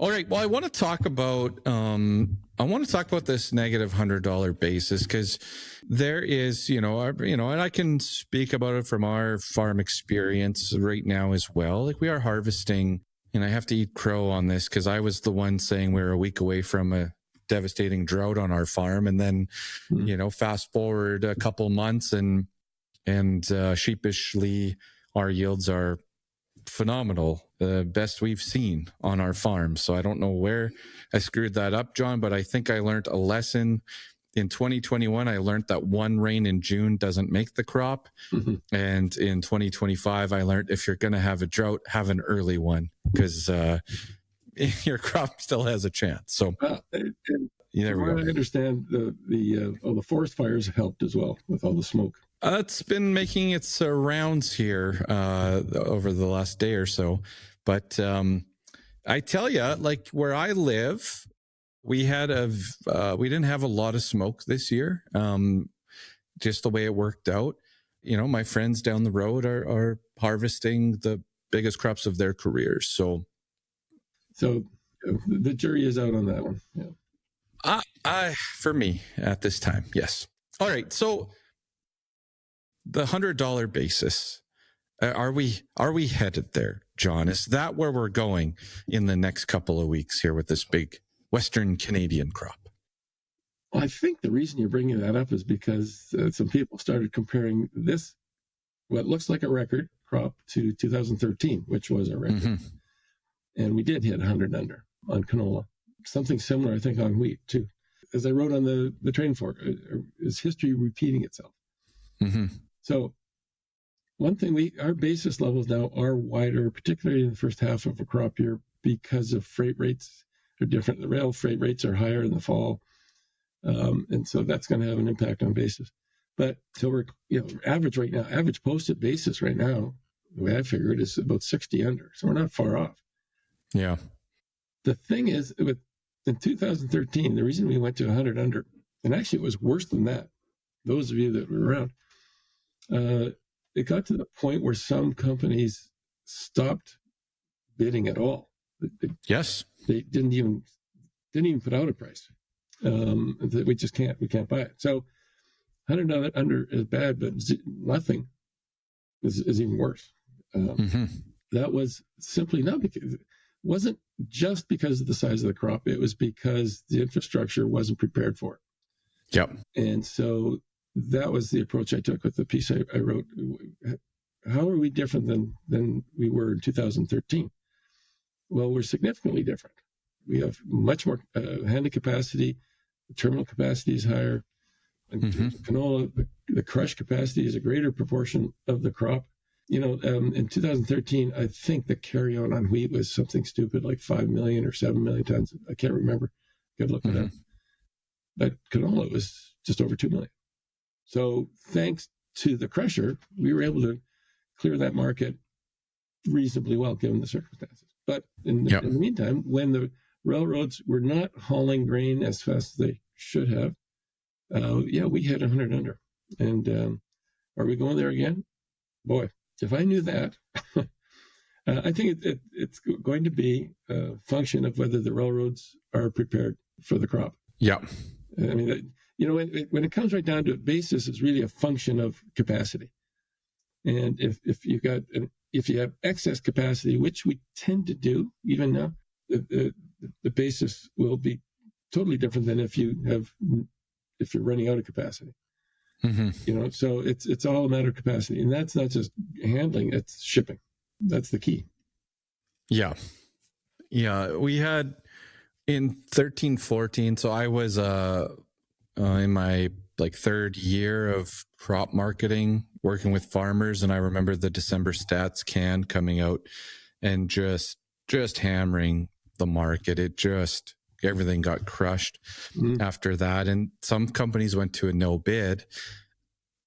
All right. Well, I want to talk about this negative $100 basis, because there is, and I can speak about it from our farm experience right now as well. Like, we are harvesting, and I have to eat crow on this because I was the one saying we were a week away from a devastating drought on our farm, and then, fast forward a couple months, and sheepishly, our yields are phenomenal, the best we've seen on our farm. So I don't know where I screwed that up, John, but I think I learned a lesson in 2021. I learned that one rain in June doesn't make the crop. Mm-hmm. And in 2025, I learned if you're going to have a drought, have an early one, because your crop still has a chance. So there we go. I understand all the forest fires have helped as well with all the smoke. It's been making its rounds here over the last day or so. But I tell you, like where I live, we didn't have a lot of smoke this year, just the way it worked out. My friends down the road are harvesting the biggest crops of their careers. So the jury is out on that one. Yeah. For me at this time, yes. All right. So the $100 basis, are we headed there, John? Is that where we're going in the next couple of weeks here with this big Western Canadian crop? Well, I think the reason you're bringing that up is because some people started comparing this, what looks like a record crop, to 2013, which was a record. Mm-hmm. And we did hit 100 under on canola. Something similar, I think, on wheat, too. As I wrote on the train fork, is history repeating itself? Mm-hmm. So one thing, our basis levels now are wider, particularly in the first half of a crop year, because of freight rates are different. The rail freight rates are higher in the fall. And so that's going to have an impact on basis. But so we're, average posted basis right now, the way I figure it, is about 60 under. So we're not far off. Yeah. The thing is, in 2013, the reason we went to 100 under, and actually it was worse than that, those of you that were around, it got to the point where some companies stopped bidding at all. Yes. They didn't even put out a price. That we can't buy it. So 100 under is bad, but nothing is even worse. Mm-hmm. That was simply not because, it wasn't just because of the size of the crop. It was because the infrastructure wasn't prepared for it. Yep. And so that was the approach I took with the piece I wrote. How are we different than we were in 2013? Well, we're significantly different. We have much more handling capacity. The terminal capacity is higher. Mm-hmm. Canola, the crush capacity is a greater proportion of the crop. In 2013, I think the carryout on wheat was something stupid like 5 million or 7 million tons. I can't remember. Could look it up. But canola was just over 2 million. So thanks to the crusher, we were able to clear that market reasonably well, given the circumstances. But in the meantime, when the railroads were not hauling grain as fast as they should have, we hit 100 under. And are we going there again? Boy, if I knew that, I think it's going to be a function of whether the railroads are prepared for the crop. Yeah. I mean, when it comes right down to it, basis is really a function of capacity. And if you have excess capacity, which we tend to do even now, the basis will be totally different than if you're running out of capacity. Mm-hmm. So it's all a matter of capacity, and that's not just handling; it's shipping. That's the key. Yeah. We had in 13, 14. So I was in my third year of crop marketing, working with farmers, and I remember the December stats can coming out and just hammering the market. Everything got crushed after that. And some companies went to a no bid,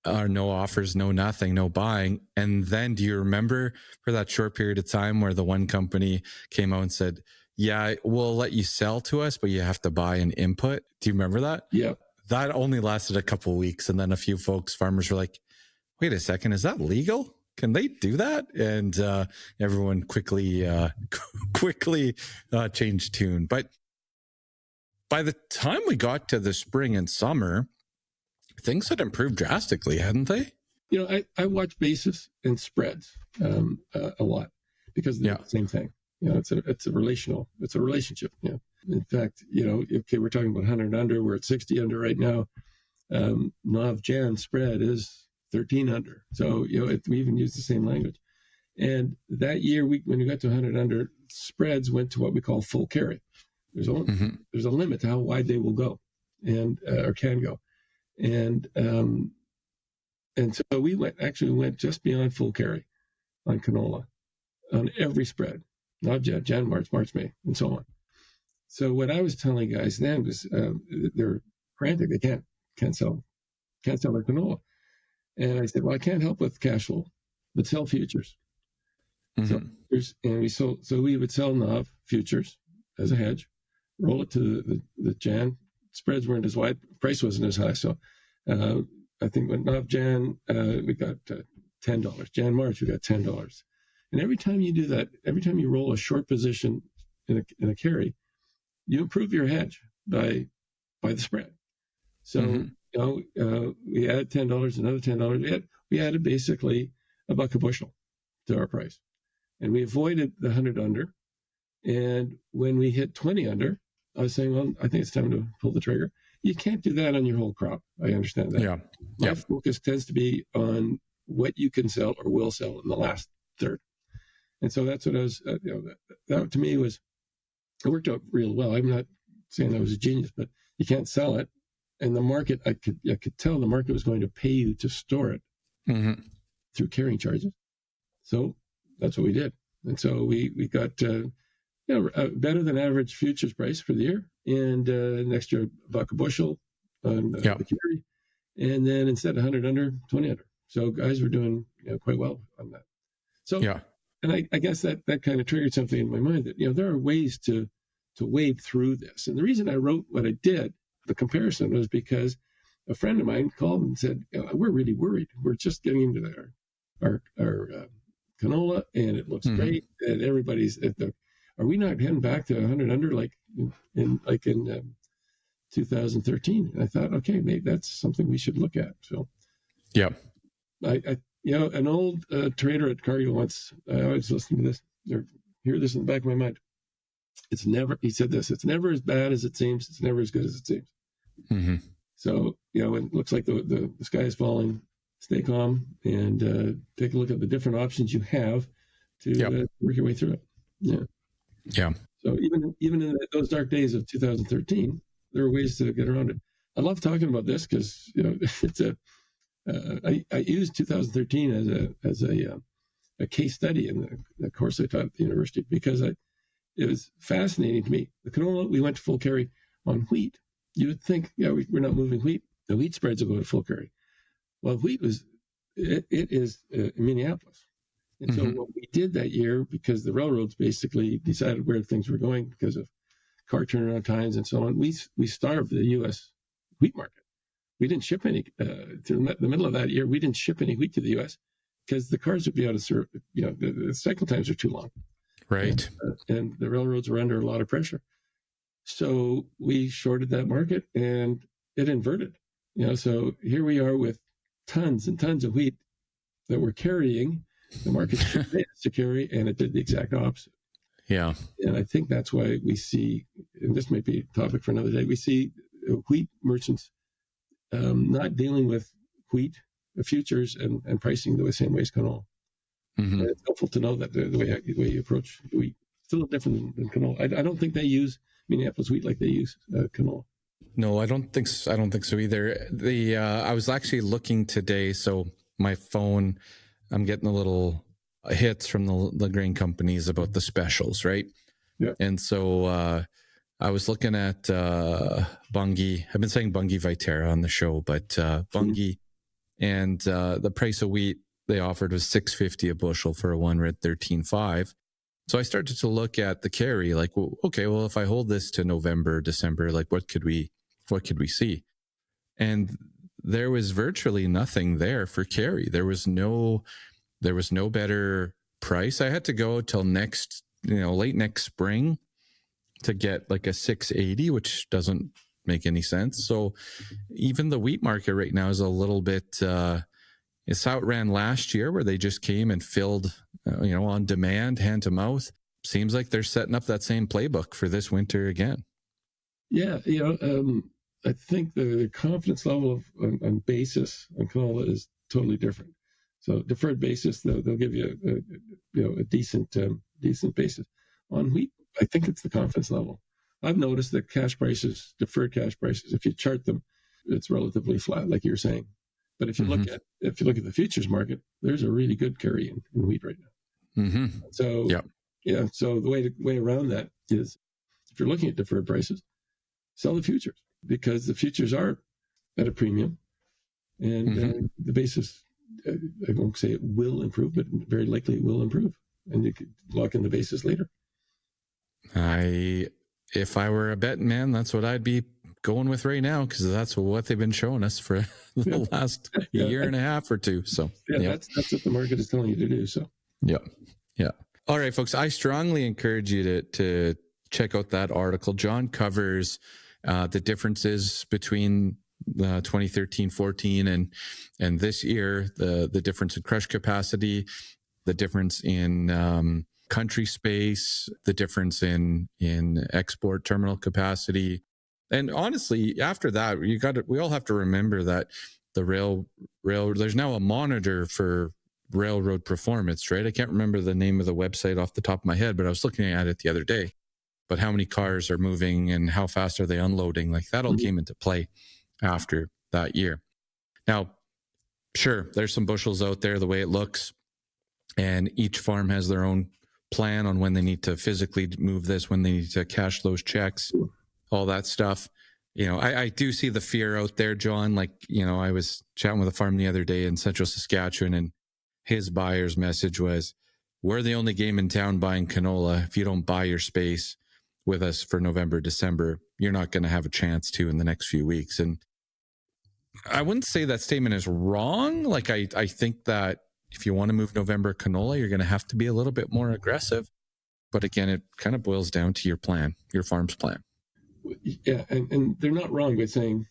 or no offers, no nothing, no buying. And then do you remember for that short period of time where the one company came out and said, yeah, we'll let you sell to us, but you have to buy an input? Do you remember that? Yeah. That only lasted a couple of weeks. And then a few farmers were like, wait a second, is that legal? can they do that? And everyone quickly changed tune. But by the time we got to the spring and summer, things had improved drastically, hadn't they? I watch basis and spreads a lot because they're the same thing. It's a relationship. In fact, okay, we're talking about 100 under. We're at 60 under right now. Nav Jan spread is 13 under. So we even use the same language. And that year, when we got to 100 under, spreads went to what we call full carry. There's a limit to how wide they will go, and or can go, and so we went just beyond full carry on canola, on every spread, not Jan, March, May, and so on. So what I was telling guys then was they're frantic. They can't sell their canola, and I said, well, I can't help with cash flow, but sell futures. Mm-hmm. So we would sell NAV futures as a hedge, roll it to the Jan. Spreads weren't as wide, price wasn't as high. So I think when NAV Jan, we got $10. Jan March, we got $10. And every time you do that, every time you roll a short position in a carry, you improve your hedge by the spread. So we added $10, another $10. We added basically $1 a bushel to our price, and we avoided the 100 under. And when we hit 20 under, I was saying, well, I think it's time to pull the trigger. You can't do that on your whole crop. I understand that. Yeah. My focus tends to be on what you can sell or will sell in the last third. And so that's what I was, that to me it worked out real well. I'm not saying I was a genius, but you can't sell it. And the market, I could tell the market was going to pay you to store it through carrying charges. So that's what we did. And so we got, better than average futures price for the year, and next year $1 a bushel on the carry, and then instead of 100 under, 20 under. So guys were doing quite well on that. So and I guess that kind of triggered something in my mind that there are ways to wade through this. And the reason I wrote what I did, the comparison, was because a friend of mine called and said, we're really worried. We're just getting into our canola, and it looks great, and everybody's at the. Are we not heading back to 100 under like in 2013? And I thought, okay, maybe that's something we should look at. So, I an old trader at Cargill once. I always listen to this or hear this in the back of my mind. He said this. It's never as bad as it seems. It's never as good as it seems. Mm-hmm. So when it looks like the sky is falling, stay calm and take a look at the different options you have to work your way through it. Yeah. So even in those dark days of 2013, there are ways to get around it. I love talking about this because it's I used 2013 as a case study in the course I taught at the university because it was fascinating to me. The canola, we went to full carry on wheat. You would think, we're not moving wheat. The wheat spreads will go to full carry. Well, wheat it is in Minneapolis. And so what we did that year, because the railroads basically decided where things were going because of car turnaround times and so on, we starved the U.S. wheat market. We didn't ship any to the middle of that year. We didn't ship any wheat to the U.S. because the cars would be out of service. The cycle times are too long. Right. And the railroads were under a lot of pressure. So we shorted that market and it inverted. So here we are with tons and tons of wheat that we're carrying. The market to carry, and it did the exact opposite. Yeah. And I think that's why we see, and this might be a topic for another day, we see wheat merchants not dealing with wheat futures and pricing the same way as canola. And it's helpful to know that the way you approach wheat is a little different than canola. I don't think they use Minneapolis wheat like they use canola. No, I don't think so. Either. I was actually looking today, so my phone, I'm getting a little hits from the grain companies about the specials, right? Yeah. And so I was looking at Bunge. I've been saying Bunge Viterra on the show, but Bunge and the price of wheat they offered was $6.50 a bushel for a one red 13.5. So I started to look at the carry, like, well, okay, well, if I hold this to November, December, like what could we see? And there was virtually nothing there for carry. There was no there was no better price. I had to go till late next spring to get like a 680, which doesn't make any sense. So even the wheat market right now is a little bit, it's outran last year where they just came and filled, on demand, hand to mouth. Seems like they're setting up that same playbook for this winter again. Yeah, I think the confidence level on basis on canola is totally different. So deferred basis, they'll give you a decent basis. On wheat, I think it's the confidence level. I've noticed that cash prices, deferred cash prices, if you chart them, it's relatively flat, like you were saying. But if you look at the futures market, there's a really good carry in wheat right now. Mm-hmm. So so the way around that is, if you're looking at deferred prices, sell the futures, because the futures are at a premium, and the basis, I won't say it will improve, but very likely it will improve, and you could lock in the basis later. If I were a betting man, that's what I'd be going with right now, because that's what they've been showing us for the last year and a half or two. So that's what the market is telling you to do. So yeah. All right, folks, I strongly encourage you to check out that article. John covers the differences between 2013-14 and this year, the difference in crush capacity, the difference in country space, the difference in export terminal capacity. And honestly, after that, we all have to remember that the rail there's now a monitor for railroad performance, right? I can't remember the name of the website off the top of my head, but I was looking at it the other day. But how many cars are moving and how fast are they unloading? Like that all came into play after that year. Now, sure, there's some bushels out there the way it looks, and each farm has their own plan on when they need to physically move this, when they need to cash those checks, all that stuff. I do see the fear out there, John. Like, I was chatting with a farm the other day in central Saskatchewan, and his buyer's message was, we're the only game in town buying canola. If you don't buy your space with us for November, December, you're not going to have a chance to in the next few weeks. And I wouldn't say that statement is wrong. Like, I think that if you want to move November canola, you're going to have to be a little bit more aggressive. But again, it kind of boils down to your plan, your farm's plan. Yeah, and they're not wrong by saying,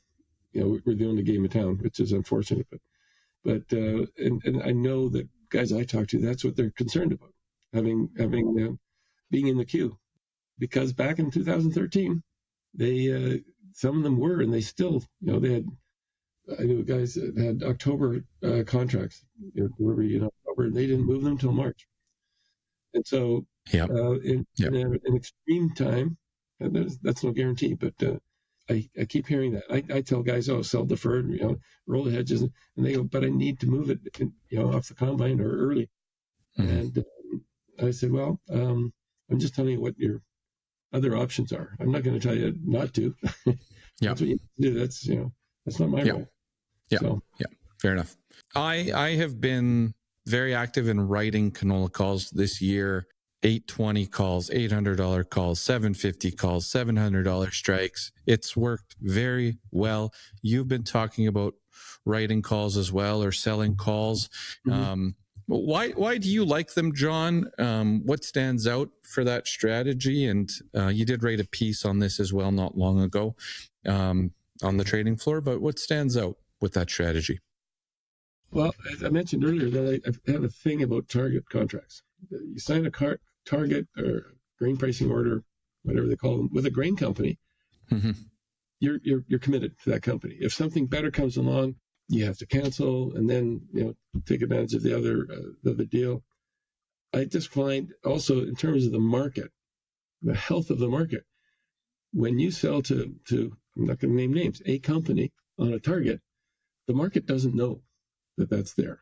we're the only game in town, which is unfortunate. But and I know that guys I talk to, that's what they're concerned about, having being in the queue, because back in 2013, they some of them were, and they still, they had. I knew guys that had October contracts, delivery in October, and they didn't move them until March. And so, in an extreme time, that's no guarantee, but I keep hearing that. I tell guys, sell deferred, roll the hedges, and they go, but I need to move it, off the combine or early. And I said, well, I'm just telling you what your other options are. I'm not going to tell you not to. That's what you do. That's not my role. Yeah, fair enough. I have been very active in writing canola calls this year. 820 calls, $800 calls, $750 calls, $700 strikes. It's worked very well. You've been talking about writing calls as well, or selling calls. Why do you like them, John? What stands out for that strategy? And you did write a piece on this as well not long ago on the trading floor, but what stands out with that strategy? Well, as I mentioned earlier, that I have a thing about target contracts. You sign a target or grain pricing order, whatever they call them, with a grain company. You're committed to that company. If something better comes along, you have to cancel and then take advantage of the other deal. I just find also, in terms of the market, the health of the market, when you sell to I'm not going to name names, a company on a target, the market doesn't know that that's there.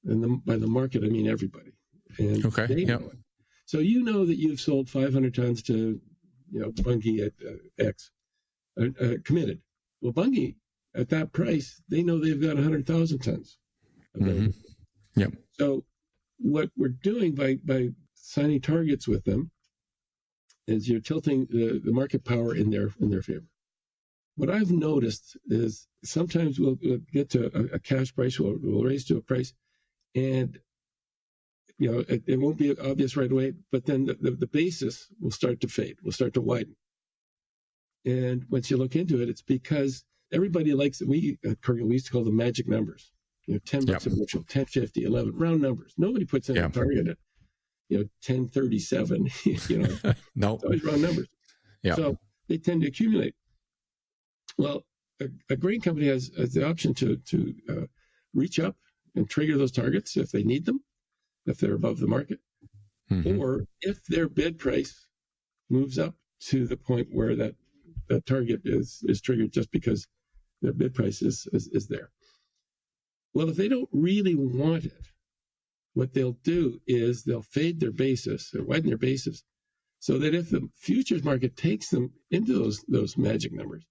And by the market, I mean everybody. And they know it. So that you've sold 500 tons to Bunge at X, committed. Well, Bunge, at that price, they know they've got 100,000 tons available. So what we're doing by signing targets with them is you're tilting the market power in their favor. What I've noticed is sometimes we'll get to a cash price, we'll raise to a price, and it won't be obvious right away, but then the basis will start to fade, will start to widen. And once you look into it, it's because everybody likes it. We at Cargill, we used to call them magic numbers. $10 a bushel, 10.50, 11, round numbers. Nobody puts in a target at 10.37. Nope. It's always round numbers. Yeah. So they tend to accumulate. Well, a grain company has the option to reach up and trigger those targets if they need them, if they're above the market, or if their bid price moves up to the point where that target is triggered just because their bid price is there. Well, if they don't really want it, what they'll do is they'll fade their basis or widen their basis so that if the futures market takes them into those magic numbers,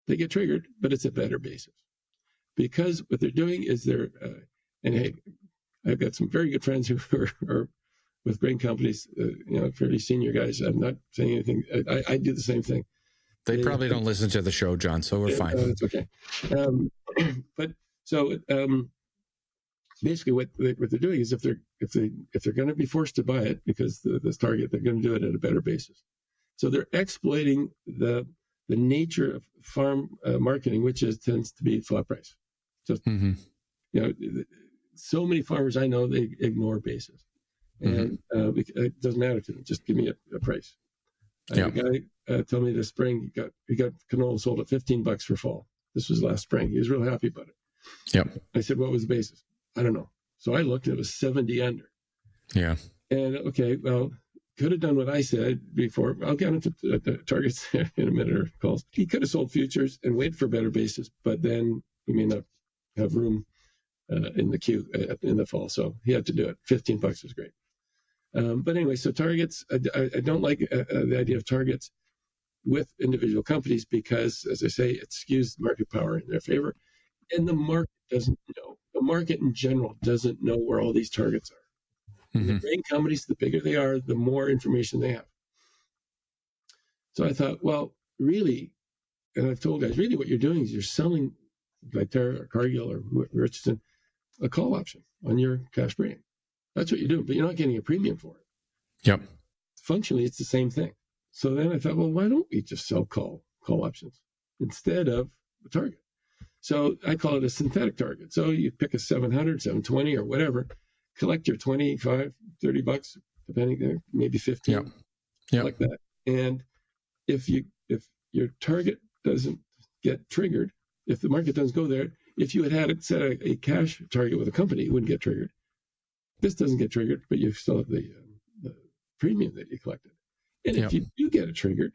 they get triggered, but it's a better basis. Because what they're doing is and hey, I've got some very good friends who are with grain companies, fairly senior guys. I'm not saying anything. I do the same thing. They probably don't listen to the show, John, so we're fine. It's okay. But so basically, what they're doing is if they're going to be forced to buy it because this target, they're going to do it at a better basis. So they're exploiting the nature of farm marketing, which tends to be flat price. Just so many farmers I know, they ignore basis, and it doesn't matter to them. Just give me a price. I had a guy tell me this spring he got canola sold at $15 for fall. This was last spring. He was real happy about it. Yep. I said, what was the basis? I don't know. So I looked and it was 70 under. Yeah. And okay, well, could have done what I said before. I'll get into the targets in a minute or calls. He could have sold futures and waited for a better basis, but then he may not have room in the queue in the fall. So he had to do it. $15 was great. But anyway, so targets, I don't like the idea of targets with individual companies because, as I say, it skews market power in their favor. And the market doesn't know. The market in general doesn't know where all these targets are. The grain companies, the bigger they are, the more information they have. So I thought, well, really, and I've told guys, really what you're doing is you're selling, like Cargill or Richardson, a call option on your cash grain. That's what you're doing, but you're not getting a premium for it. Yep. Functionally, it's the same thing. So then I thought, well, why don't we just sell call options instead of the target? So I call it a synthetic target. So you pick a 700, 720 or whatever, collect your 25, $30, depending, maybe 15, like that. And if your target doesn't get triggered, if the market doesn't go there, if you had it set a cash target with a company, it wouldn't get triggered. This doesn't get triggered, but you still have the premium that you collected. And if you do get it triggered,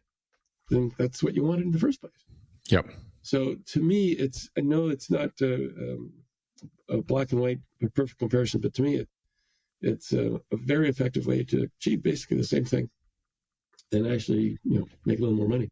then that's what you wanted in the first place. Yep. So to me, I know it's not a black and white perfect comparison, but to me, it's a very effective way to achieve basically the same thing and actually, make a little more money.